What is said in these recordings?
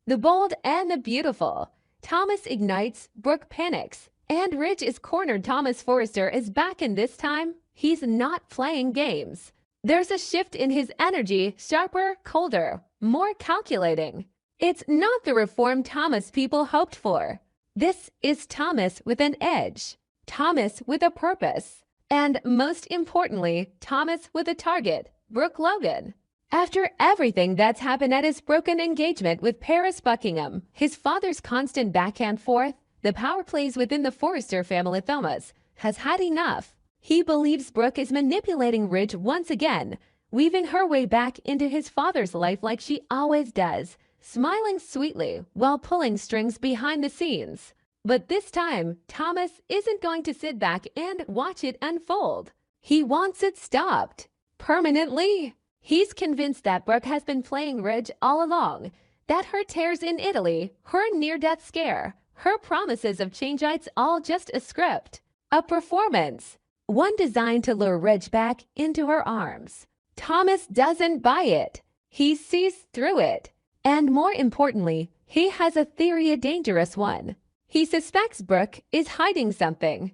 The bold and the beautiful. Thomas ignites, Brooke panics, and Ridge is cornered. Thomas Forrester is back, and this time, he's not playing games. There's a shift in his energy, sharper, colder, more calculating. It's not the reformed Thomas people hoped for. This is Thomas with an edge. Thomas with a purpose. And most importantly, Thomas with a target, Brooke Logan. After everything that's happened at his broken engagement with Paris Buckingham, his father's constant back and forth, the power plays within the Forrester family, Thomas has had enough. He believes Brooke is manipulating Ridge once again, weaving her way back into his father's life like she always does, smiling sweetly while pulling strings behind the scenes. But this time, Thomas isn't going to sit back and watch it unfold. He wants it stopped. Permanently. He's convinced that Brooke has been playing Ridge all along, that her tears in Italy, her near-death scare, her promises of change, it's all just a script, a performance, one designed to lure Ridge back into her arms. Thomas doesn't buy it. He sees through it. And more importantly, he has a theory, a dangerous one. He suspects Brooke is hiding something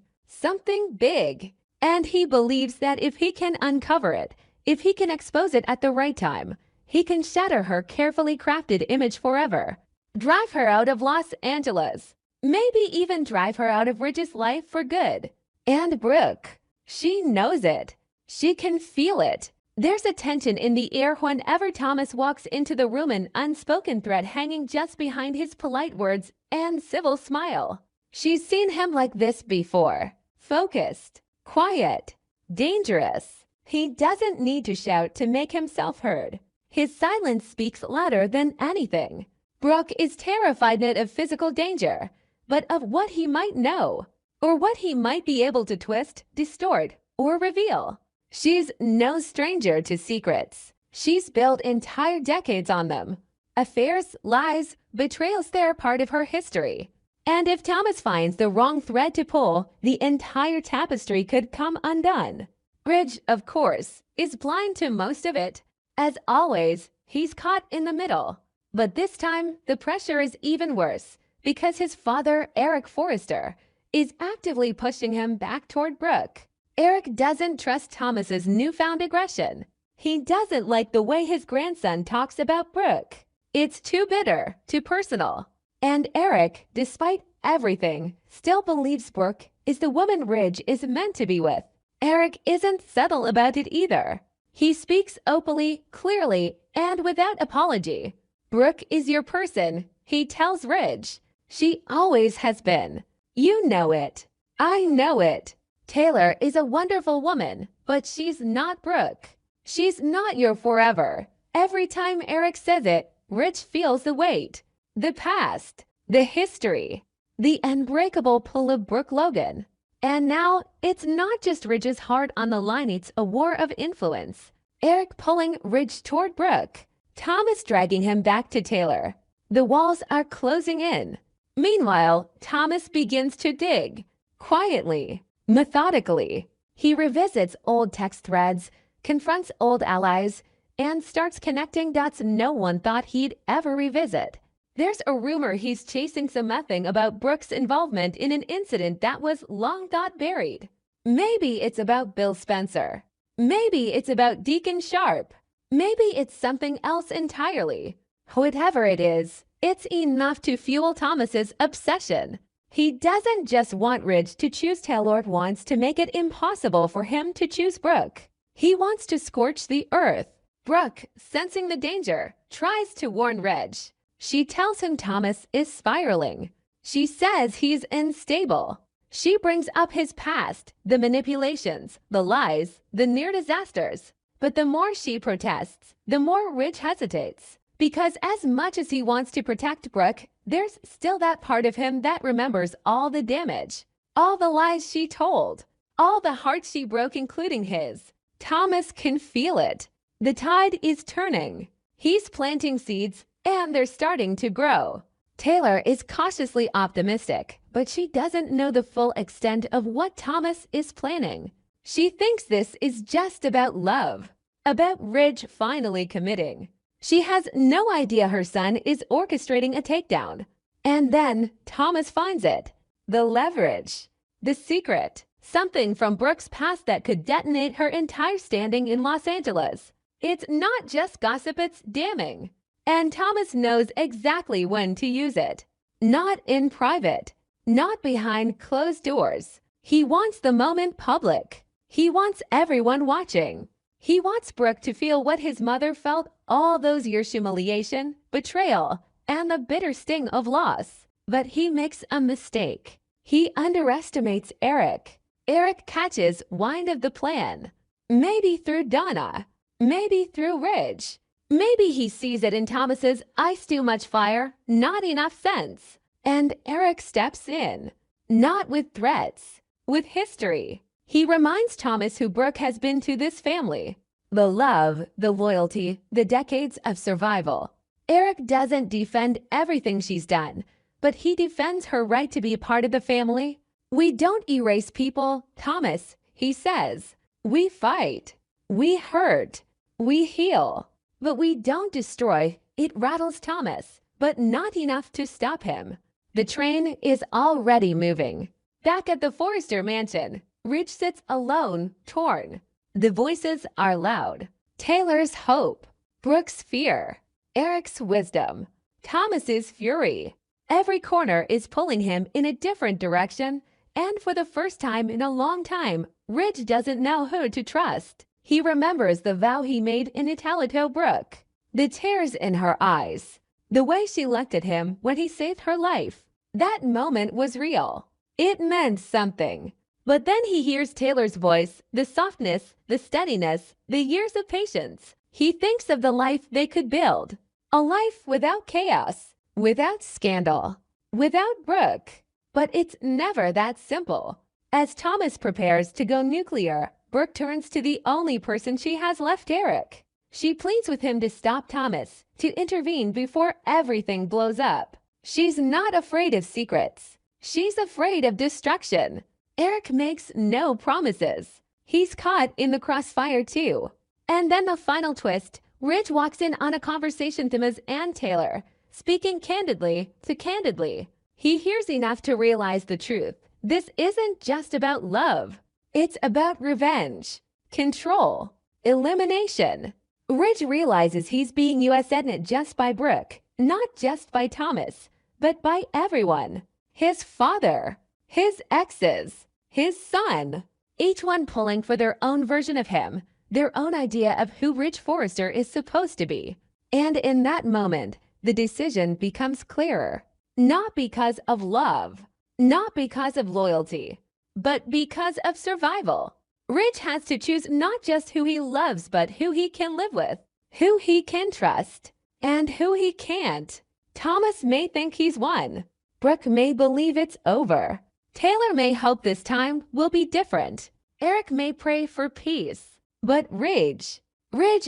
big, and he believes that if he can uncover it, if he can expose it at the right time, he can shatter her carefully crafted image forever, drive her out of Los Angeles, maybe even drive her out of Ridge's life for good. And Brooke, she knows it. She can feel it. There's a tension in the air whenever Thomas walks into the room, an unspoken threat hanging just behind his polite words and civil smile. She's seen him like this before. Focused, quiet, dangerous. He doesn't need to shout to make himself heard. His silence speaks louder than anything. Brooke is terrified not of physical danger, but of what he might know, or what he might be able to twist, distort, or reveal. She's no stranger to secrets. She's built entire decades on them. Affairs, lies, betrayals, they're part of her history. And if Thomas finds the wrong thread to pull, the entire tapestry could come undone. Ridge, of course, is blind to most of it. As always, he's caught in the middle. But this time, the pressure is even worse, because his father, Eric Forrester, is actively pushing him back toward Brooke. Eric doesn't trust Thomas's newfound aggression. He doesn't like the way his grandson talks about Brooke. It's too bitter, too personal. And Eric, despite everything, still believes Brooke is the woman Ridge is meant to be with. Eric isn't subtle about it either. He speaks openly, clearly, and without apology. Brooke is your person, he tells Ridge. She always has been. You know it. I know it. Taylor is a wonderful woman, but she's not Brooke. She's not your forever. Every time Eric says it, Ridge feels the weight, the past, the history, the unbreakable pull of Brooke Logan. And now, it's not just Ridge's heart on the line, it's a war of influence. Eric pulling Ridge toward Brooke, Thomas dragging him back to Taylor. The walls are closing in. Meanwhile, Thomas begins to dig. Quietly, methodically. He revisits old text threads, confronts old allies, and starts connecting dots no one thought he'd ever revisit. There's a rumor he's chasing something about Brooke's involvement in an incident that was long thought buried. Maybe it's about Bill Spencer. Maybe it's about Deacon Sharp. Maybe it's something else entirely. Whatever it is, it's enough to fuel Thomas's obsession. He doesn't just want Ridge to choose Taylor, wants to make it impossible for him to choose Brooke. He wants to scorch the earth. Brooke, sensing the danger, tries to warn Ridge. She tells him Thomas is spiraling. She says he's unstable. She brings up his past, the manipulations, the lies, the near disasters. But the more she protests, the more Ridge hesitates. Because as much as he wants to protect Brooke, there's still that part of him that remembers all the damage, all the lies she told, all the hearts she broke, including his. Thomas can feel it. The tide is turning. He's planting seeds, and they're starting to grow. Taylor is cautiously optimistic, but she doesn't know the full extent of what Thomas is planning. She thinks this is just about love, about Ridge finally committing. She has no idea her son is orchestrating a takedown. And then Thomas finds it. The leverage. The secret. Something from Brooke's past that could detonate her entire standing in Los Angeles. It's not just gossip, it's damning. And Thomas knows exactly when to use it. Not in private. Not behind closed doors. He wants the moment public. He wants everyone watching. He wants Brooke to feel what his mother felt all those years: humiliation, betrayal, and the bitter sting of loss. But he makes a mistake. He underestimates Eric. Eric catches wind of the plan. Maybe through Donna. Maybe through Ridge. Maybe he sees it in Thomas's "ice too much fire, not enough sense." And Eric steps in. Not with threats. With history. He reminds Thomas who Brooke has been to this family. The love, the loyalty, the decades of survival. Eric doesn't defend everything she's done, but he defends her right to be a part of the family. "We don't erase people, Thomas," he says. "We fight. We hurt. We heal. But we don't destroy." It rattles Thomas, but not enough to stop him. The train is already moving. Back at the Forrester mansion, Ridge sits alone, torn. The voices are loud. Taylor's hope. Brooke's fear. Eric's wisdom. Thomas's fury. Every corner is pulling him in a different direction, and for the first time in a long time, Ridge doesn't know who to trust. He remembers the vow he made in Italito Brooke. The tears in her eyes. The way she looked at him when he saved her life. That moment was real. It meant something. But then he hears Taylor's voice, the softness, the steadiness, the years of patience. He thinks of the life they could build. A life without chaos, without scandal, without Brooke. But it's never that simple. As Thomas prepares to go nuclear, Brooke turns to the only person she has left, Eric. She pleads with him to stop Thomas, to intervene before everything blows up. She's not afraid of secrets. She's afraid of destruction. Eric makes no promises. He's caught in the crossfire too. And then the final twist, Ridge walks in on a conversation Thomas and Taylor, speaking candidly to candidly. He hears enough to realize the truth. This isn't just about love. It's about revenge, control, elimination. Ridge realizes he's being US'd not just by Brooke, not just by Thomas, but by everyone. His father, his exes, his son, each one pulling for their own version of him, their own idea of who Ridge Forrester is supposed to be. And in that moment, the decision becomes clearer. Not because of love, not because of loyalty, but because of survival. Ridge has to choose not just who he loves, but who he can live with, who he can trust, and who he can't. Thomas may think he's won. Brooke may believe it's over. Taylor may hope this time will be different. Eric may pray for peace. But Ridge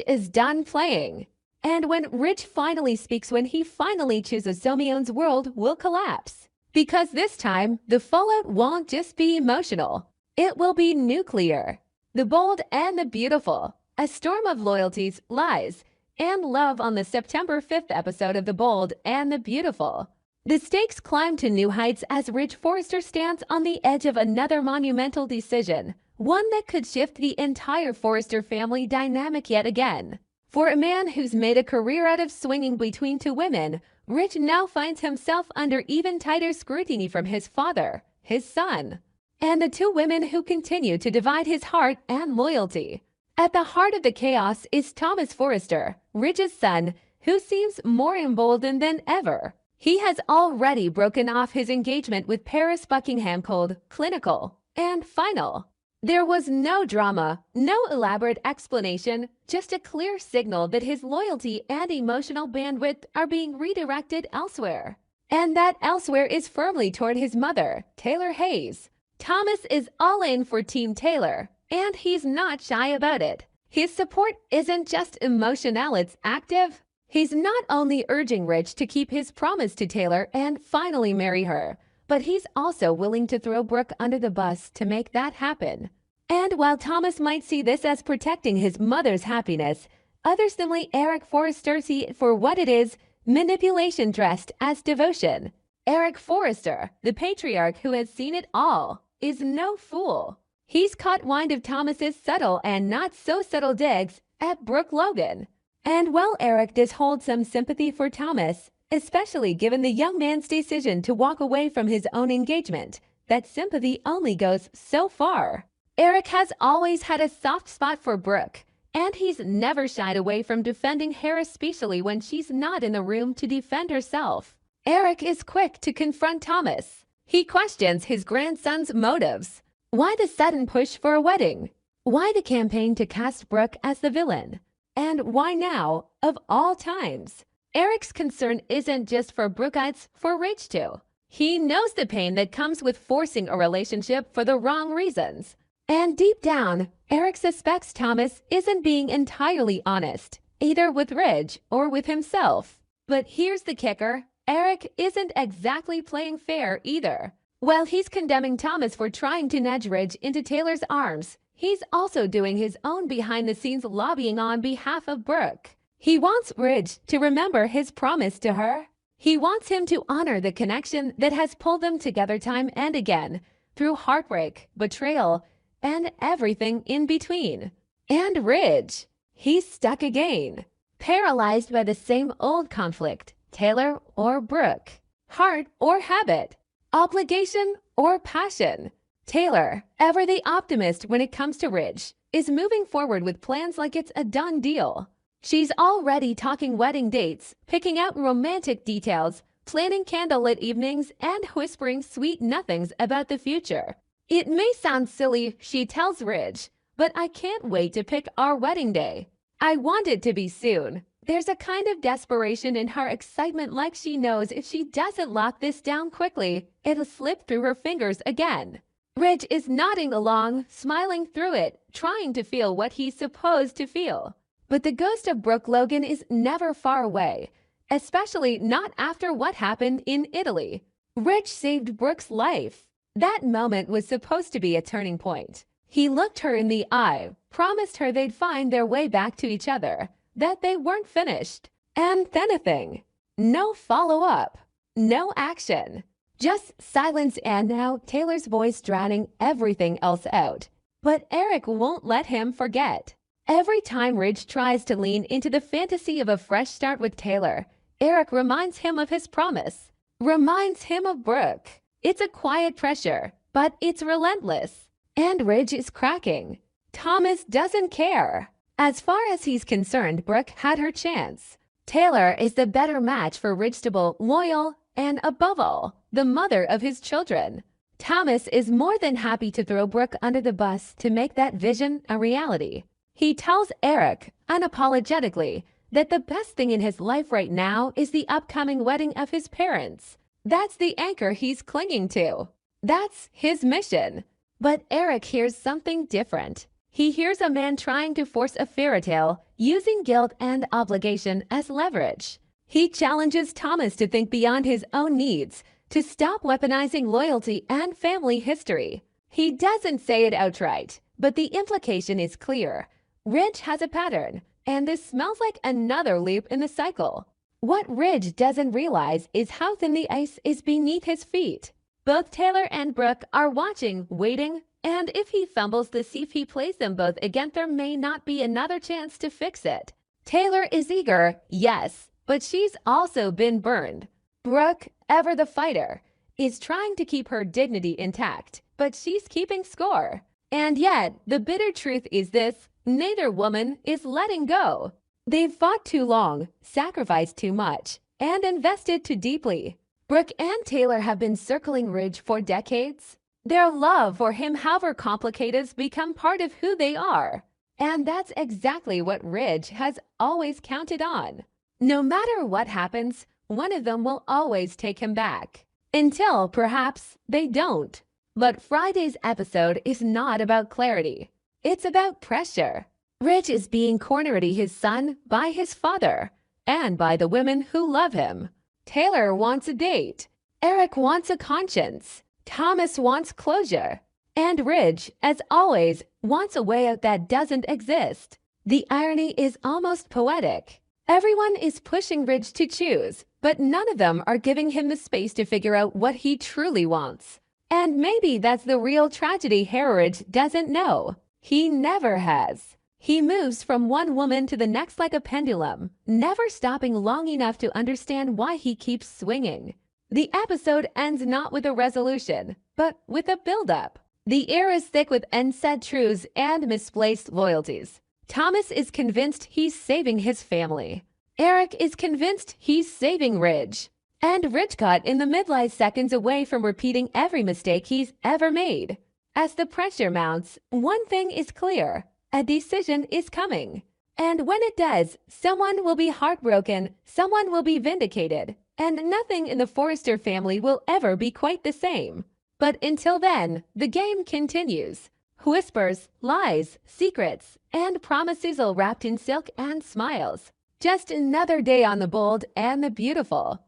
is done playing. And when Ridge finally speaks, when he finally chooses, Somion's world will collapse. Because this time, the fallout won't just be emotional. It will be nuclear. The bold and the beautiful. A storm of loyalties, lies, and love on the September 5th episode of The Bold and the Beautiful. The stakes climb to new heights as Ridge Forrester stands on the edge of another monumental decision, one that could shift the entire Forrester family dynamic yet again. For a man who's made a career out of swinging between two women, Ridge now finds himself under even tighter scrutiny from his father, his son, and the two women who continue to divide his heart and loyalty. At the heart of the chaos is Thomas Forrester, Ridge's son, who seems more emboldened than ever. He has already broken off his engagement with Paris Buckingham, cold, clinical, and final. There was no drama, no elaborate explanation, just a clear signal that his loyalty and emotional bandwidth are being redirected elsewhere. And that elsewhere is firmly toward his mother, Taylor Hayes. Thomas is all in for Team Taylor, and he's not shy about it. His support isn't just emotional, it's active. He's not only urging Ridge to keep his promise to Taylor and finally marry her, but he's also willing to throw Brooke under the bus to make that happen. And while Thomas might see this as protecting his mother's happiness, Others simply Eric Forrester see it for what it is, manipulation dressed as devotion. Eric Forrester, the patriarch who has seen it all, is no fool. He's caught wind of Thomas's subtle and not so subtle digs at Brooke Logan. And while Eric does hold some sympathy for Thomas, especially given the young man's decision to walk away from his own engagement, that sympathy only goes so far. Eric has always had a soft spot for Brooke, and he's never shied away from defending her, especially when she's not in the room to defend herself. Eric is quick to confront Thomas. He questions his grandson's motives. Why the sudden push for a wedding? Why the campaign to cast Brooke as the villain? And why now, of all times? Eric's concern isn't just for Brooke, it's for Ridge too. He knows the pain that comes with forcing a relationship for the wrong reasons. And deep down, Eric suspects Thomas isn't being entirely honest, either with Ridge or with himself. But here's the kicker. Eric isn't exactly playing fair either. While he's condemning Thomas for trying to nudge Ridge into Taylor's arms, he's also doing his own behind-the-scenes lobbying on behalf of Brooke. He wants Ridge to remember his promise to her. He wants him to honor the connection that has pulled them together time and again, through heartbreak, betrayal, and everything in between. And Ridge, he's stuck again, paralyzed by the same old conflict. Taylor or Brooke, heart or habit, obligation or passion. Taylor, ever the optimist when it comes to Ridge, is moving forward with plans like it's a done deal. She's already talking wedding dates, picking out romantic details, planning candlelit evenings, and whispering sweet nothings about the future. It may sound silly, she tells Ridge, but I can't wait to pick our wedding day. I want it to be soon. There's a kind of desperation in her excitement, like she knows if she doesn't lock this down quickly, it'll slip through her fingers again. Ridge is nodding along, smiling through it, trying to feel what he's supposed to feel. But the ghost of Brooke Logan is never far away, especially not after what happened in Italy. Ridge saved Brooke's life. That moment was supposed to be a turning point. He looked her in the eye, promised her they'd find their way back to each other, that they weren't finished. And then a thing. No follow-up. No action. Just silence, and now Taylor's voice drowning everything else out. But Eric won't let him forget. Every time Ridge tries to lean into the fantasy of a fresh start with Taylor, Eric reminds him of his promise. Reminds him of Brooke. It's a quiet pressure, but it's relentless. And Ridge is cracking. Thomas doesn't care. As far as he's concerned, Brooke had her chance. Taylor is the better match for Ridgestable, loyal, and above all, the mother of his children. Thomas is more than happy to throw Brooke under the bus to make that vision a reality. He tells Eric, unapologetically, that the best thing in his life right now is the upcoming wedding of his parents. That's the anchor he's clinging to. That's his mission. But Eric hears something different. He hears a man trying to force a fairy tale, using guilt and obligation as leverage. He challenges Thomas to think beyond his own needs, to stop weaponizing loyalty and family history. He doesn't say it outright, but the implication is clear. Ridge has a pattern, and this smells like another loop in the cycle. What Ridge doesn't realize is how thin the ice is beneath his feet. Both Taylor and Brooke are watching, waiting, and if he fumbles the if he plays them both again, there may not be another chance to fix it. Taylor is eager, yes, but she's also been burned. Brooke, ever the fighter, is trying to keep her dignity intact, but she's keeping score. And yet, the bitter truth is this: neither woman is letting go. They've fought too long, sacrificed too much, and invested too deeply. Brooke and Taylor have been circling Ridge for decades. Their love for him, however complicated, has become part of who they are. And that's exactly what Ridge has always counted on. No matter what happens, one of them will always take him back. Until, perhaps, they don't. But Friday's episode is not about clarity. It's about pressure. Ridge is being cornered, his son, by his father, and by the women who love him. Taylor wants a date. Eric wants a conscience. Thomas wants closure. And Ridge, as always, wants a way out that doesn't exist. The irony is almost poetic. Everyone is pushing Ridge to choose, but none of them are giving him the space to figure out what he truly wants. And maybe that's the real tragedy Ridge doesn't know. He never has. He moves from one woman to the next like a pendulum, never stopping long enough to understand why he keeps swinging. The episode ends not with a resolution, but with a buildup. The air is thick with unsaid truths and misplaced loyalties. Thomas is convinced he's saving his family. Eric is convinced he's saving Ridge. And Ridge caught in the midlife seconds away from repeating every mistake he's ever made. As the pressure mounts, one thing is clear. A decision is coming. And when it does, someone will be heartbroken, someone will be vindicated, and nothing in the Forrester family will ever be quite the same. But until then, the game continues. Whispers, lies, secrets, and promises all wrapped in silk and smiles. Just another day on the bold and the beautiful.